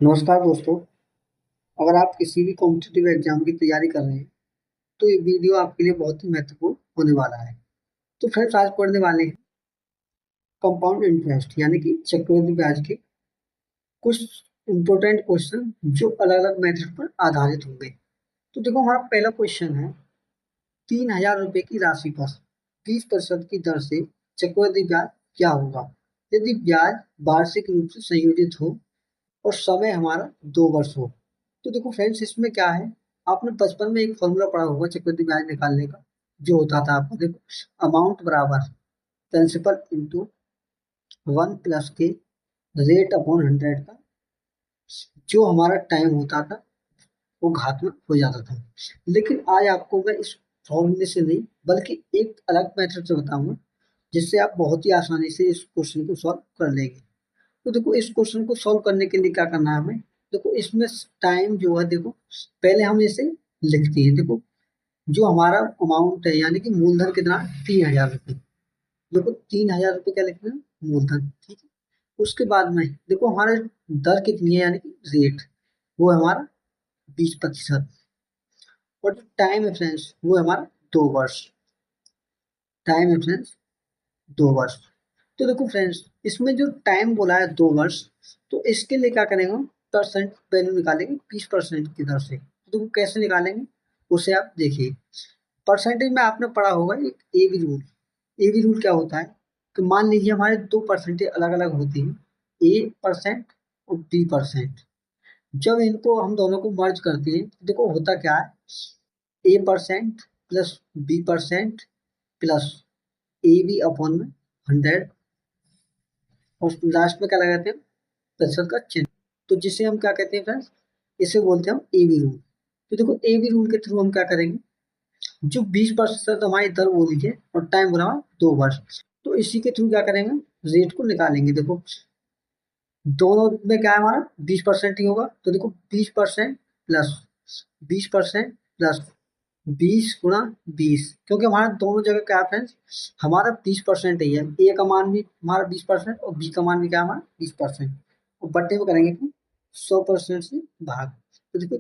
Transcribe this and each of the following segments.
नमस्कार दोस्तों। अगर आप किसी भी कॉम्पिटिटिव एग्जाम की तैयारी कर रहे हैं तो ये वीडियो आपके लिए बहुत ही महत्वपूर्ण होने वाला है। तो फ्रेंड्स, आज पढ़ने वाले हैं कंपाउंड इंटरेस्ट यानी कि चक्रवृद्धि ब्याज के कुछ इंपॉर्टेंट क्वेश्चन जो अलग अलग मेथड पर आधारित होंगे। तो देखो, हमारा पहला क्वेश्चन है, 3,000 रुपए की राशि पर 20% की दर से चक्रवृद्धि ब्याज क्या होगा यदि ब्याज वार्षिक रूप से संयोजित हो और समय हमारा 2 वर्ष हो। तो देखो फ्रेंड्स, इसमें क्या है, आपने बचपन में एक फॉर्मूला पढ़ा होगा चक्रवृद्धि ब्याज निकालने का, जो होता था आपको, देखो, अमाउंट बराबर प्रिंसिपल इंटू 1 + के रेट अपॉन 100 का जो हमारा टाइम होता था वो घात में हो जाता था। लेकिन आज आपको मैं इस फॉर्मूले से नहीं बल्कि एक अलग मेथड से बताऊंगा, जिससे आप बहुत ही आसानी से इस क्वेश्चन को सॉल्व कर लेंगे। तो देखो, इस क्वेश्चन को सॉल्व करने के लिए क्या करना है हमें। देखो, इसमें टाइम जो है, देखो पहले हम इसे लिखते हैं। देखो, जो हमारा अमाउंट है यानी कि मूलधन कितना, 3,000 रुपये। देखो, 3,000 रुपये क्या लिखना है, मूलधन, ठीक है। उसके बाद में देखो हमारा दर कितनी है यानी कि रेट, वो है हमारा 20%। और जो टाइम है फ्रेंड्स, वो है हमारा 2 वर्ष। टाइम है फ्रेंड्स 2 वर्ष। तो देखो फ्रेंड्स, इसमें जो टाइम बोला है 2 वर्ष, तो इसके लिए क्या करेंगे हम, परसेंट वैल्यू निकालेंगे 20% की दर से। तो देखो कैसे निकालेंगे, उसे आप देखिए। परसेंटेज में आपने पढ़ा होगा एक एबी रूल। एबी रूल क्या होता है कि मान लीजिए हमारे दो परसेंटेज अलग अलग होती हैं, A% और B%। जब इनको हम दोनों को मर्ज करते हैं तो देखो होता क्या है, A% plus B% plus AB upon में 100, और लास्ट में क्या लगाते हैं, प्रतिशत का चिन्ह। तो जिसे हम क्या कहते हैं फ्रेंड्स, इसे बोलते हैं हम एबी रूल। तो देखो, एबी रूल के थ्रू हम क्या करेंगे, जो 20% हमारी दर बोली है और टाइम बोला 2 वर्ष, तो इसी के थ्रू क्या करेंगे, रेट को निकालेंगे। देखो, दोनों में क्या है हमारा 20% ही होगा। तो देखो, 20% प्लस 20% प्लस 20 × 20, क्योंकि हमारा दोनों जगह क्या है फ्रेंड्स, हमारा 20% ही है। ए का मान भी हमारा 20% और बी का मान भी क्या है हमारा 20%। और बट्टे में करेंगे कि 100% से भाग। तो देखो,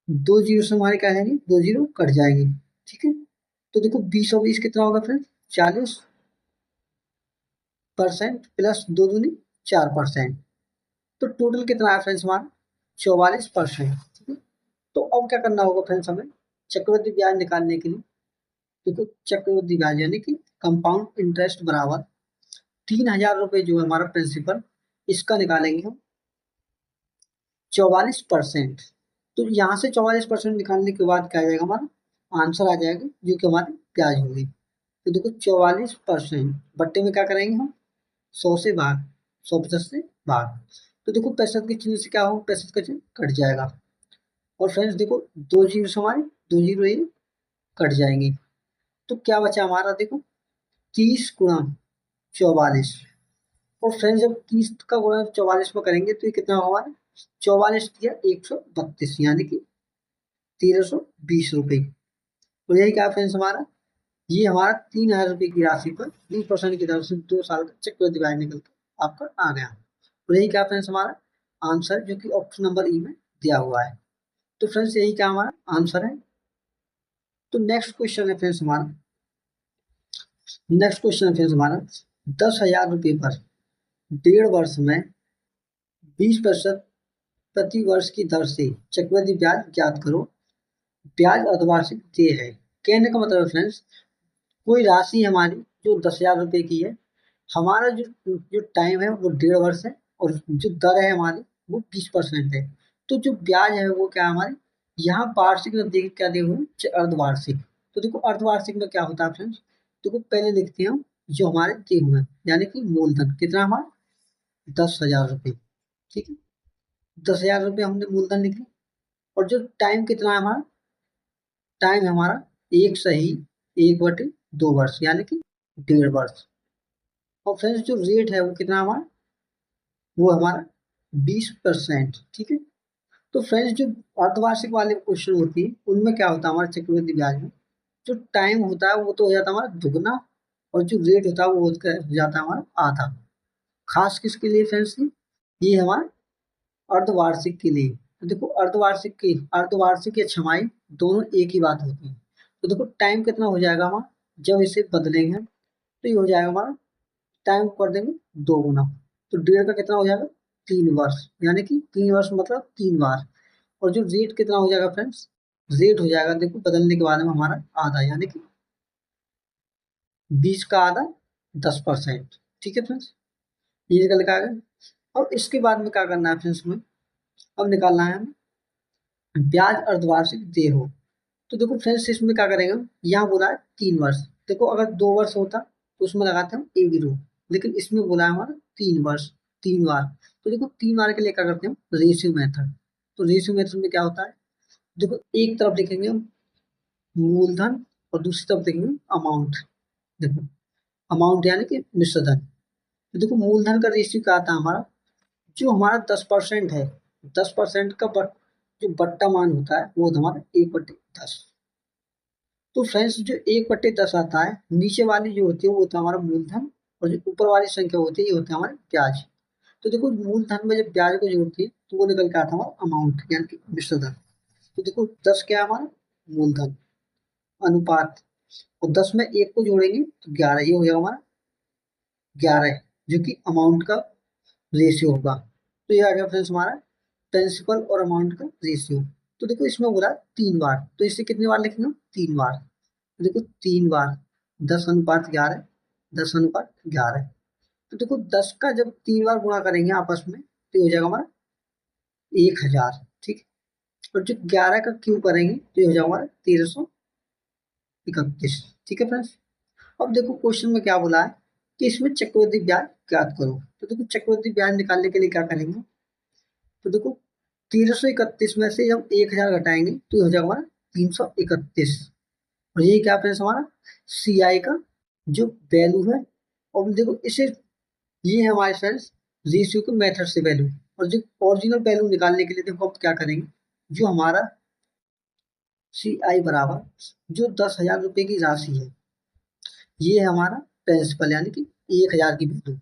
दो जीरो से हमारे क्या जाएंगे, दो जीरो कट जाएंगे, ठीक है। तो देखो 20 और 20 कितना होगा फ्रेंड्स, 40% प्लस 2 दूनी 4%। तो टोटल कितना है फ्रेंड्स हमारा, 44%, ठीक है। तो अब क्या करना होगा फ्रेंड्स हमें, चक्रवृद्धि ब्याज निकालने के लिए। देखो, चक्रवृद्धि ब्याज यानी कि कंपाउंड इंटरेस्ट बराबर 3,000 रुपये जो है हमारा प्रिंसिपल, इसका निकालेंगे हम 44%। तो यहाँ से 44% निकालने के बाद क्या आ जाएगा, हमारा आंसर आ जाएगा जो कि हमारी ब्याज होगी। तो देखो, 44% बट्टे में क्या करेंगे हम, 100 से भाग, 100% से भाग। तो देखो, पैंसठ के चिन्ह से क्या होगा, पैंसठ का चिन्ह कट जाएगा। और फ्रेंड्स देखो, दो जीरो से हमारे दो जीरो ये कट जाएंगे। तो क्या बचा हमारा, देखो 30 × 44। और फ्रेंड्स, जब 30 का गुणा 44 में करेंगे तो ये कितना होगा, 44 दिया 132 यानी कि 1,320 रुपये। तो यही क्या फ्रेंड्स हमारा, ये हमारा 3,000 रुपये की राशि पर 20% की दर से 2 साल का चक्रवृद्धि ब्याज निकल कर आपका आ गया। तो यही क्या फ्रेंड्स हमारा आंसर, जो कि ऑप्शन नंबर ई में दिया हुआ है। तो फ्रेंड्स, यही क्या हमारा आंसर है। तो नेक्स्ट क्वेश्चन है फ्रेंड्स हमारा, 10,000 रुपये पर 1.5 वर्ष में 20% प्रति वर्ष की दर से चक्रवृद्धि ब्याज ज्ञात करो। ब्याज अर्धवार्षिक देय है। कहने का मतलब है फ्रेंड्स, कोई राशि हमारी जो 10,000 रुपये की है, हमारा जो जो टाइम है वो 1.5 वर्ष है, और जो दर है हमारी वो 20% है। तो जो ब्याज है वो क्या है हमारे, यहाँ वार्षिक में देखिए क्या दिए हुए हैं, अर्धवार्षिक। तो देखो, अर्धवार्षिक में क्या होता है फ्रेंड्स, देखो पहले लिखते हैं हम जो हमारे दिए हुए हैं, यानी कि मूलधन कितना हमारा, 10,000 रुपये, ठीक है। 10,000 रुपये हमने मूलधन लिख लिया। और जो टाइम कितना है हमारा, टाइम हमारा एक सही 1/2 वर्ष यानी कि 1.5 वर्ष। और फ्रेंड्स, जो रेट है वो कितना हमारा, वो हमारा 20%, ठीक है। तो फ्रेंड्स, जो अर्धवार्षिक वाले क्वेश्चन होती है उनमें क्या होता है हमारे चक्रवृद्धि ब्याज में, जो टाइम होता है वो तो हो जाता है हमारा दुगना, और जो रेट होता है वो हो जाता है हमारा आधा। खास किसके लिए फ्रेंड्स, ये हमारा अर्धवार्षिक के लिए, तो देखो अर्धवार्षिक या छमाही दोनों एक ही बात होती है। तो देखो टाइम कितना हो जाएगा हमारा, जब इसे बदलेंगे तो ये हो जाएगा हमारा, टाइम कर देंगे 2 गुना, तो डेढ़ का कितना हो जाएगा 3 वर्ष, यानी कि 3 वर्ष मतलब 3 बार। और जो रेट कितना हो जाएगा फ्रेंड्स, रेट हो जाएगा देखो बदलने के बाद में हमारा आधा, यानी कि 20 का आधा 10%। ठीक है फ्रेंड्स, ये निकल के आ गया। और इसके बाद में क्या करना है फ्रेंड्स में, अब निकालना है हमें ब्याज अर्धवार्षिक देय हो। तो देखो फ्रेंड्स इसमें क्या करेंगे हम, यहाँ बोला है 3 वर्ष, देखो अगर 2 वर्ष होता तो उसमें लगाते हम एक जीरो, लेकिन इसमें बोला है हमारा 3 वर्ष, 3 बार। तो देखो 3 बार के लिए क्या करते हैं, रेशियो मेथड। तो रेशियो मेथड में क्या होता है, देखो एक तरफ लिखेंगे हम मूलधन और दूसरी तरफ लिखेंगे अमाउंट। देखो अमाउंट यानी कि मिश्रधन। तो देखो मूलधन का रेशियो क्या आता है हमारा, जो हमारा 10% है, 10% का जो बट्टा मान होता है वो हमारा 1/10। तो फ्रेंड्स जो 1/10 आता है, नीचे वाली जो होती है वो होता है हमारा मूलधन, और जो ऊपर वाली संख्या होती है ये होता है हमारे ब्याज। तो देखो मूलधन में जब ब्याज को जोड़ती है तो वो निकल के आता है हमारा अमाउंट यानी कि मिश्रधन। तो देखो 10 क्या है हमारा मूलधन, अनुपात, और 10 में 1 को जोड़ेंगे तो 11, ये हो जाएगा हमारा 11, जो कि अमाउंट का रेशियो होगा। तो ये आ गया फ्रेंड्स हमारा प्रिंसिपल और अमाउंट का रेशियो। तो देखो इसमें बोला 3 बार, तो इसे कितनी बार लिखेंगे, 3 बार। तो देखो 3 बार 10/11, 10/11। तो देखो 10 का जब 3 बार गुणा करेंगे आपस में तो ये हो जाएगा हमारा 1000। ठीक है, और जो 11 का क्यूब करेंगे तो ये हो जाएगा हमारा 1331। ठीक है फ्रेंड्स, अब देखो क्वेश्चन में क्या बोला है कि इसमें चक्रवृद्धि ब्याज ज्ञात करो। तो देखो चक्रवृद्धि ब्याज निकालने के लिए क्या करेंगे, तो देखो 1331 में से जब 1000 घटाएंगे तो ये हो जाएगा हमारा 331। और ये क्या फ्रेंड्स हमारा सी आई का जो वैल्यू है। और देखो इसे, ये है हमारे फ्रेंड्स रेशियो के मेथड से वैल्यू। और जो ओरिजिनल वैल्यू निकालने के लिए देखो हम क्या करेंगे, जो हमारा सी आई बराबर जो 10,000 रुपये की राशि है, ये है हमारा प्रिंसिपल यानी कि 1000 की वैल्यू,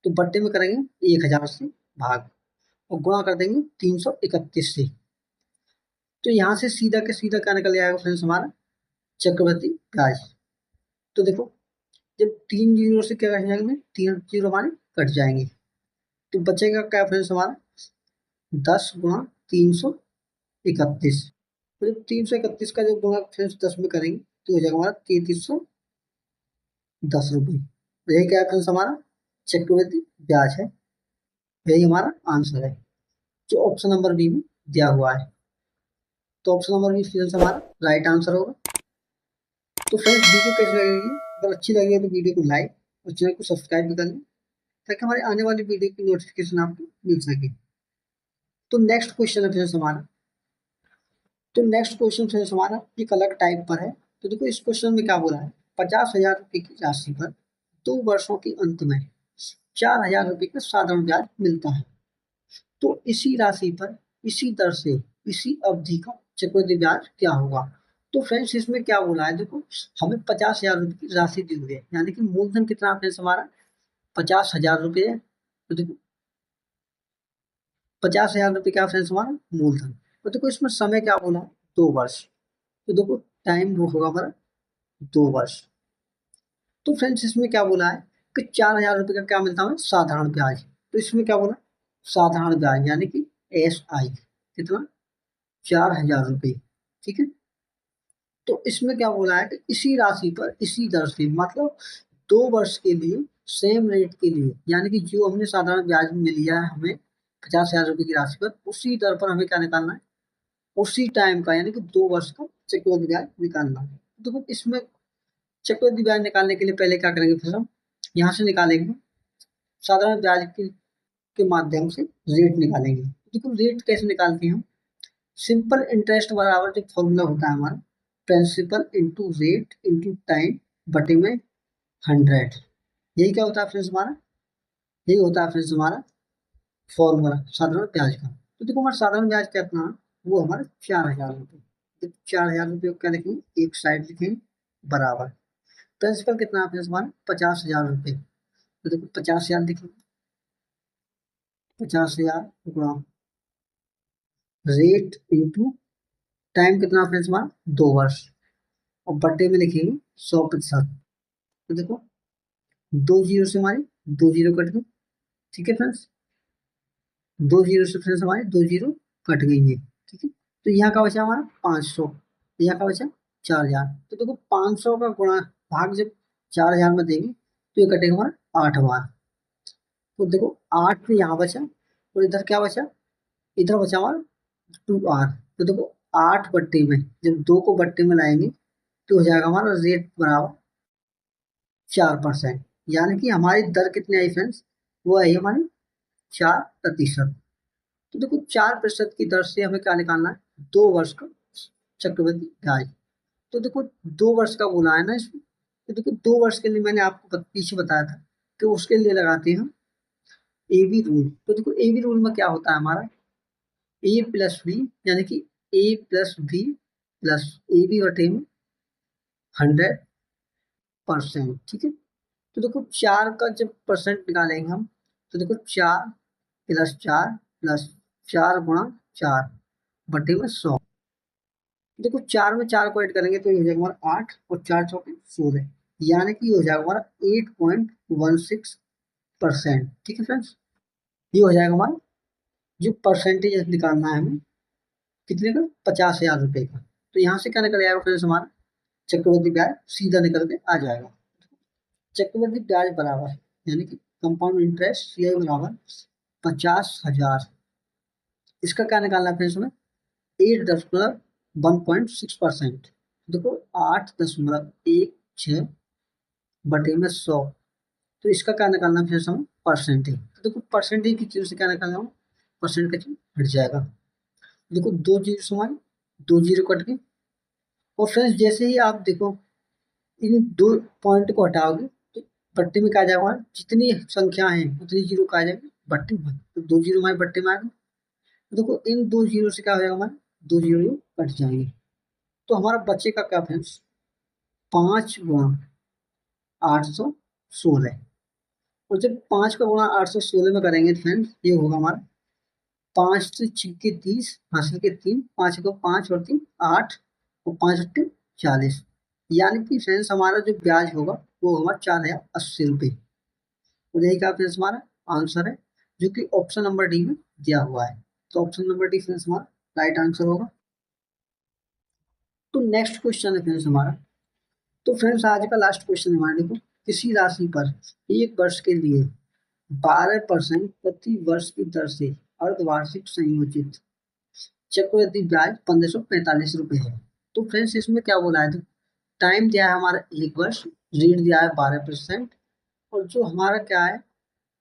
तो बट्टे में करेंगे 1000 से भाग और गुणा कर देंगे 331 से। तो यहाँ से सीधा के सीधा क्या निकल जाएगा फ्रेंड्स हमारा चक्रवृद्धि ब्याज। तो देखो जब 3 जीरो से क्या कट जाएंगे, 3 जीरो हमारे कट जाएंगे, तो बचेगा क्या फ्रेंड्स हमारा 10 गुणा 331। तो जब 331 का जब गुणा फ्रेंड्स 10 में करेंगे तो हो जाएगा हमारा 3310 रुपये। तो यही क्या है फ्रेंड्स हमारा चक्रवृद्धि ब्याज है, यही हमारा आंसर है जो ऑप्शन नंबर बी में दिया हुआ है। तो ऑप्शन नंबर बी फ्रेंड्स हमारा राइट आंसर होगा। तो फ्रेंड्स वीडियो कैसी लगेगी, अगर अच्छी लगी तो वीडियो को लाइक और चैनल को सब्सक्राइब भी कर लें ताकि हमारे आने वाली वीडियो की नोटिफिकेशन आपको मिल सके। तो नेक्स्ट क्वेश्चन है फ्रेंड्स हमारा, तो नेक्स्ट क्वेश्चन फ्रेंड्स हमारा एक अलग टाइप पर है। तो देखो इस क्वेश्चन में क्या बोला है, 50,000 रुपये की राशि पर 2 वर्षों के अंत में 4,000 रुपये का साधारण ब्याज मिलता है। तो इसी राशि पर इसी दर से इसी अवधि का चक्रवृद्धि ब्याज क्या होगा। तो फ्रेंड्स इसमें क्या बोला है, देखो हमें 50,000 रुपये की राशि दी हुई है, यानी कि मूलधन कितना फ्रेंड्स हमारा 50,000 रुपये है। तो देखो 50,000 रुपये क्या फ्रेंड्स हमारा मूलधन। तो देखो इसमें समय क्या बोला है, 2 वर्ष। तो देखो टाइम वो होगा हमारा 2 वर्ष। तो फ्रेंड्स इसमें क्या बोला है कि 4,000 रुपये का क्या मिलता है साधारण ब्याज। तो इसमें क्या बोला साधारण ब्याज यानी कि एस आई कितना 4,000 रुपये। ठीक है, तो इसमें क्या बोला है कि इसी राशि पर इसी दर से, मतलब 2 वर्ष के लिए सेम रेट के लिए, यानी कि जो हमने साधारण ब्याज में लिया है हमें 50,000 रुपये की राशि पर, उसी दर पर हमें क्या निकालना है, उसी टाइम का यानी कि 2 वर्ष का चक्रवृद्धि ब्याज निकालना है। तो इसमें चक्रवृद्धि ब्याज निकालने के लिए पहले क्या करेंगे, फिर हम यहाँ से निकालेंगे साधारण ब्याज के माध्यम से रेट निकालेंगे। देखो रेट कैसे निकालते हैं हम, सिंपल इंटरेस्ट बराबर जो फॉर्मूला होता है हमारा principal into rate into time बटे में 100। यही क्या होता है फ्रेंड्स हमारा, यही होता है फ्रेंड्स हमारा फॉर्मूला साधारण ब्याज का। तो देखो हमारा साधारण ब्याज कितना है, वो हमारा 4,000 रुपये। 4,000 रुपये को क्या लिखेंगे, एक साइड लिखेंगे बराबर, प्रिंसिपल कितना है फ्रेंड्स हमारा 50,000 रुपये। तो देखो 50,000 लिखेंगे, 50,000 गुणा रेट इंटू टाइम कितना फ्रेंड्स हमारा 2 वर्ष, और बट्टे में लिखेंगे 100%। तो देखो 2 जीरो से हमारे 2 जीरो कट गए, ठीक है फ्रेंड्स, 2 जीरो से फ्रेंड्स हमारे 2 जीरो कट गई है, ठीक है। तो यहाँ का बचा हमारा 500, यहाँ का बचा 4000। तो देखो 500 का गुणा भाग जब 4000 में देंगे तो ये कटेगा हमारा 8 बार। तो देखो 8 यहाँ बचा, और इधर क्या बचा, इधर बचा हमारा 2r। तो देखो 8 बट्टे में जब 2 को बट्टे में लाएंगे तो हो जाएगा हमारा रेट बराबर 4%। यानी कि हमारी दर कितनी आई फ्रेंड्स, वो आई हमारी 4%। तो देखो 4% की दर से हमें क्या निकालना है, 2 वर्ष का चक्रवृद्धि ब्याज। तो देखो 2 वर्ष का बोला है ना इसमें, तो देखो 2 वर्ष के लिए मैंने आपको पीछे बताया था कि उसके लिए लगाते हैं ए बी रूल। तो देखो ए बी रूल में क्या होता है हमारा, ए प्लस बी, यानी कि A plus B plus A B बटे में 100%, ठीक है। तो देखो 4 का जब परसेंट निकालेंगे हम, तो देखो 4 + 4 + 4 गुणा 4 बटे में 100। देखो 4 में 4 को ऐड करेंगे तो ये हो जाएगा हमारा 8, और 4 × 4 = 16, यानी कि ये हो जाएगा हमारा 8.16%, ठीक है फ्रेंड्स। ये हो जाएगा हमारा जो परसेंटेज निकालना है हमें, कितने का, 50,000 रुपये का। तो यहाँ से क्या निकल जाएगा फ्रेंड्स, हमारा चक्रवृद्धि ब्याज सीधा निकल के आ जाएगा। चक्रवृद्धि ब्याज बराबर है, यानी कि कंपाउंड इंटरेस्ट सी आई बराबर 50,000। इसका क्या निकालना है फ्रेंड्स हमें, 8.16%। देखो 8.16 बटे में 100। तो इसका क्या निकालना है फ्रेंड्स हमें, परसेंटेज। तो देखो परसेंटेज की चीज से क्या निकालना हो, परसेंट का चीज हट जाएगा। देखो 2 जीरो से हमारे 2 जीरो कट गए, और फ्रेंड्स जैसे ही आप देखो इन 2 पॉइंट को हटाओगे तो बट्टे में क्या आ जाएगा, जितनी संख्या है उतनी जीरो का आ जाएगी बट्टे में। तो 2 जीरो हमारे बट्टे में आ गए। तो देखो इन 2 जीरो से क्या हो जाएगा, हमारे 2 जीरो कट जाएंगे। तो हमारा बचेगा क्या फ्रेंड्स, 5 × 816। और जब 5 का गुणा 816 में करेंगे फ्रेंड्स, ये होगा हमारा 5 × 6 = 30, हासिल के 3, 5 को 5 और 3 8, और 5 × 8 = 40। यानी कि फ्रेंड्स हमारा जो ब्याज होगा वो हमारा 4,080 रुपये। और यही का फ्रेंड्स हमारा आंसर है, जो कि ऑप्शन नंबर डी में दिया हुआ है। तो ऑप्शन नंबर डी फ्रेंड्स हमारा राइट आंसर होगा। तो नेक्स्ट क्वेश्चन है फ्रेंड्स हमारा, तो फ्रेंड्स आज का लास्ट क्वेश्चन है हमारे, देखो किसी राशि पर 1 वर्ष के लिए 12% प्रति वर्ष की दर से अर्धवार्षिक संयोजित चक्रवृद्धि ब्याज 1545 रुपये है। तो फ्रेंड्स इसमें क्या बोला है, टाइम दिया है हमारा 1 वर्ष, रेट दिया है 12%, और जो हमारा क्या है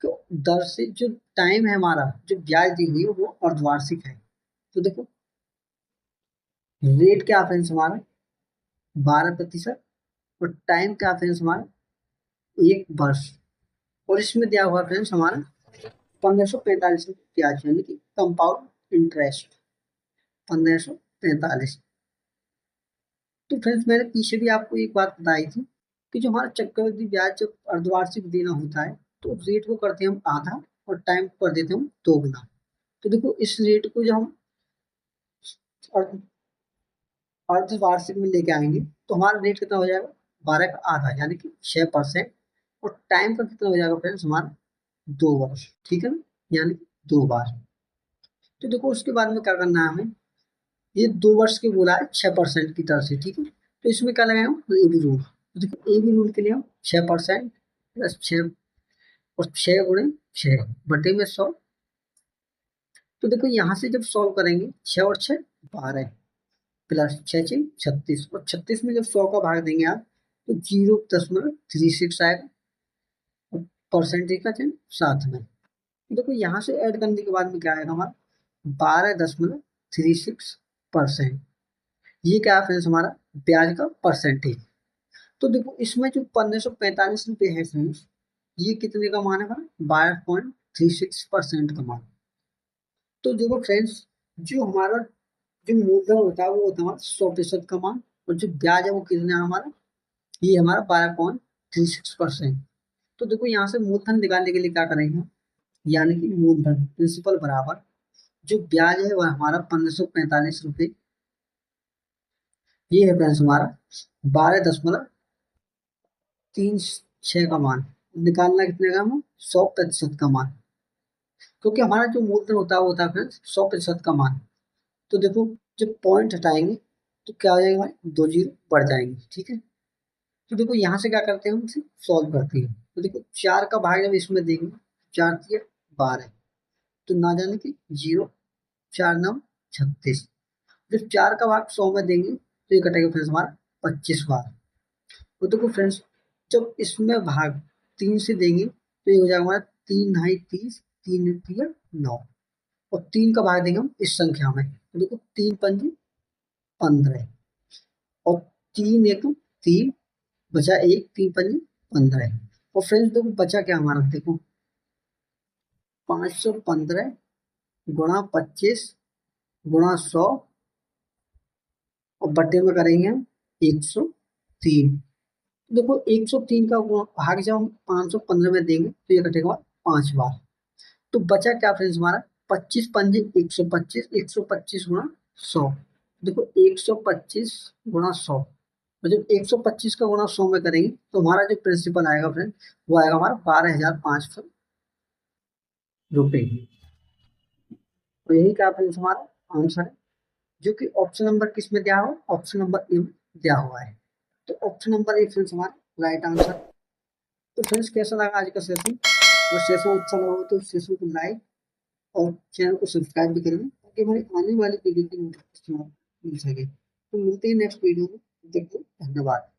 कि दर से जो टाइम है हमारा, जो ब्याज दी हुई है वो अर्धवार्षिक है। तो देखो रेट क्या फ्रेंड्स हमारा 12%, और टाइम क्या फ्रेंड्स हमारा 1 वर्ष, और इसमें दिया हुआ फ्रेंड्स हमारा 1545 रुपये ब्याज, यानी कि कंपाउंड इंटरेस्ट 1545। तो फ्रेंड्स मैंने पीछे भी आपको एक बात बताई थी कि जो हमारा चक्रवृद्धि ब्याज जब अर्धवार्षिक देना होता है तो रेट को करते हैं हम आधा, और टाइम को कर देते हैं हम 2 गुना। तो देखो इस रेट को जब हम अर्धवार्षिक में लेके आएंगे तो हमारा रेट कितना हो जाएगा, 12 का आधा, यानी कि 6%। और टाइम का कितना हो जाएगा फ्रेंड्स हमारा 2 वर्ष, ठीक है ना, यानी 2 बार। तो देखो उसके बाद में क्या करना है हमें, ये 2 वर्ष के बोला है 6% की दर से, ठीक है। तो इसमें क्या लगाए हम, ए बी रूल। तो देखो ए बी रूल के लिए हम 6% + 6, और 6 × 6 बटे में 100। तो देखो यहाँ से जब सॉल्व करेंगे 6 और 6 12, +6 × 6 = 36, और 36 में जब 100 का भाग देंगे आप तो 0.36 आएगा, और परसेंटेज का चिन्ह साथ में। तो देखो यहाँ से ऐड करने के बाद में क्या आएगा हमारा 12.36%। ये क्या है फ्रेंड्स हमारा ब्याज का परसेंटेज। तो देखो इसमें जो 1545 रुपये है फ्रेंड्स, ये कितने का मान है, 12.36% का मान। तो देखो फ्रेंड्स जो हमारा जो मूलधन होता है वो होता है हमारा 100% का मान, और जो ब्याज है वो कितना है हमारा, ये हमारा 12.36%। तो देखो यहाँ से मूलधन निकालने के लिए क्या करेंगे हम, यानी कि मूलधन प्रिंसिपल बराबर जो ब्याज है वह हमारा 1545 रुपये। ये है फ्रेंड्स हमारा 12.36 का मान। निकालना कितने का हम, 100% का मान, क्योंकि हमारा जो मूलधन होता है वो होता है फ्रेंड्स 100% का मान। तो देखो जब पॉइंट हटाएंगे तो क्या हो जाएगा हमारे, 2 जीरो बढ़ जाएंगे, ठीक है। तो देखो यहाँ से क्या करते हैं, हम इसे सॉल्व करते हैं। तो देखो 4 का भाग जब इसमें देंगे, 4 तिया 12, तो ना जाने की जीरो, 4 9 36। जब 4 का भाग 100 में देंगे तो ये कटेगा फ्रेंड्स हमारा 25 बार। तो देखो फ्रेंड्स जब इसमें भाग 3 से देंगे तो ये हो जाएगा हमारा 3 ढाई 30, 3 तिया 9, और 3 का भाग देंगे हम इस संख्या में, तो देखो 3 पंजे 15, और 3 एक 3, बचा एक, 3 पंजे 15। और फ्रेंड्स देखो बचा क्या हमारा, देखो 515 गुणा 25 गुणा 100, और बटे में करेंगे हम 103। देखो 103 का भाग जब हम 515 में देंगे तो ये कटेगा 5 बार। तो बचा क्या फ्रेंड्स हमारा, 25 पंजे 125, 125 गुणा 100। देखो 125 गुणा 100, मतलब 125 का गुणा 100 में करेंगे तो हमारा जो प्रिंसिपल आएगा फ्रेंड वो आएगा हमारा 12,500 रुपये। तो यही क्या फ्रेंड्स हमारा आंसर है, जो कि ऑप्शन नंबर किस में दिया हुआ है, ऑप्शन नंबर ए में दिया हुआ है। तो ऑप्शन नंबर ए फ्रेंड्स हमारा राइट आंसर। तो फ्रेंड्स कैसा लगा आज का सेशन, अगर सेशन अच्छा लगा हो तो सेशन को लाइक और चैनल को सब्सक्राइब भी करेंगे, ताकि हमारी आने वाली वीडियो की नोटिफिकेशन मिल सके। तो मिलते हैं नेक्स्ट वीडियो में, देखिए धन्यवाद।